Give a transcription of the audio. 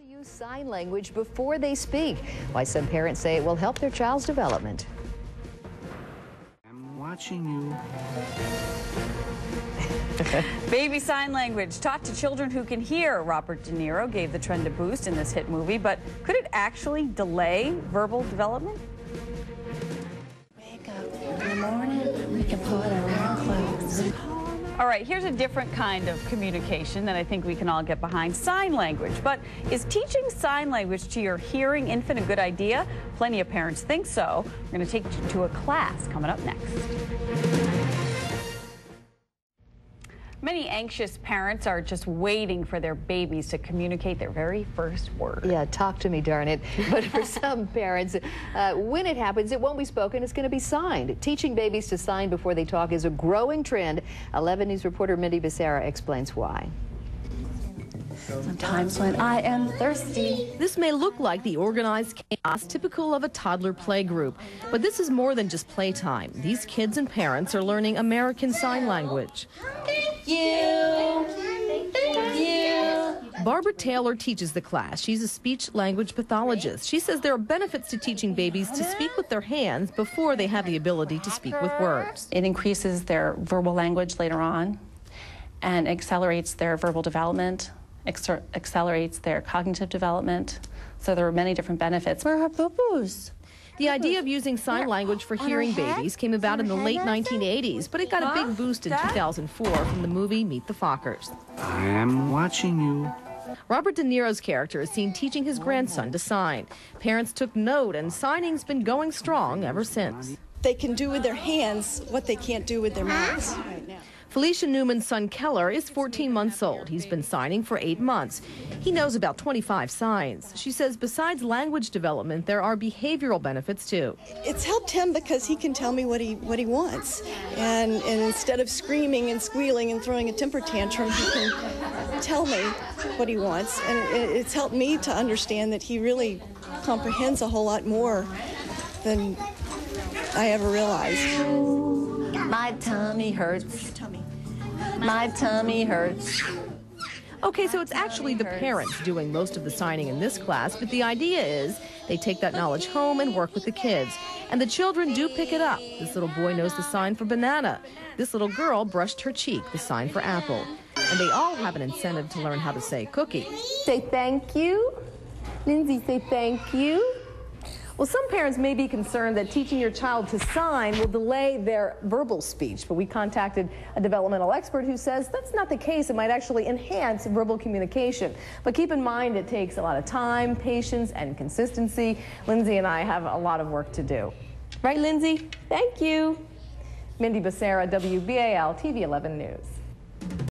Use sign language before they speak. Why some parents say it will help their child's development. I'm watching you. Baby sign language taught to children who can hear. Robert De Niro gave the trend a boost in this hit movie, but could it actually delay verbal development? Wake up in the morning, we can put on our clothes. All right, here's a different kind of communication that I think we can all get behind, sign language. But is teaching sign language to your hearing infant a good idea? Plenty of parents think so. We're going to take you to a class coming up next. Many anxious parents are just waiting for their babies to communicate their very first word. Yeah, talk to me, darn it. But for some parents, when it happens, it won't be spoken, it's going to be signed. Teaching babies to sign before they talk is a growing trend. 11 News reporter Mindy Becerra explains why. Sometimes when I am thirsty. This may look like the organized chaos typical of a toddler playgroup, but this is more than just playtime. These kids and parents are learning American Sign Language. Thank you. Barbara Taylor teaches the class. She's a speech language pathologist. She says there are benefits to teaching babies to speak with their hands before they have the ability to speak with words. It increases their verbal language later on and accelerates their verbal development, accelerates their cognitive development. So there are many different benefits. Where are boo-boos? The idea of using sign language for hearing babies came about in the late 1980s, but it got a big boost in 2004 from the movie Meet the Fockers. I am watching you. Robert De Niro's character is seen teaching his grandson to sign. Parents took note, and signing's been going strong ever since. They can do with their hands what they can't do with their mouths right now. Felicia Newman's son Keller is 14 months old. He's been signing for 8 months. He knows about 25 signs. She says besides language development, there are behavioral benefits too. It's helped him because he can tell me what he wants. And instead of screaming and squealing and throwing a temper tantrum, he can tell me what he wants. And it's helped me to understand that he really comprehends a whole lot more than I ever realized. My tummy hurts. My tummy hurts. Okay, so it's actually the parents doing most of the signing in this class, but the idea is they take that knowledge home and work with the kids. And the children do pick it up. This little boy knows the sign for banana. This little girl brushed her cheek, the sign for apple. And they all have an incentive to learn how to say cookie. Say thank you. Lindsay, say thank you. Well, some parents may be concerned that teaching your child to sign will delay their verbal speech, but we contacted a developmental expert who says that's not the case. It might actually enhance verbal communication. But keep in mind it takes a lot of time, patience, and consistency. Lindsay and I have a lot of work to do. Right, Lindsay? Thank you. Mindy Becerra, WBAL TV 11 News.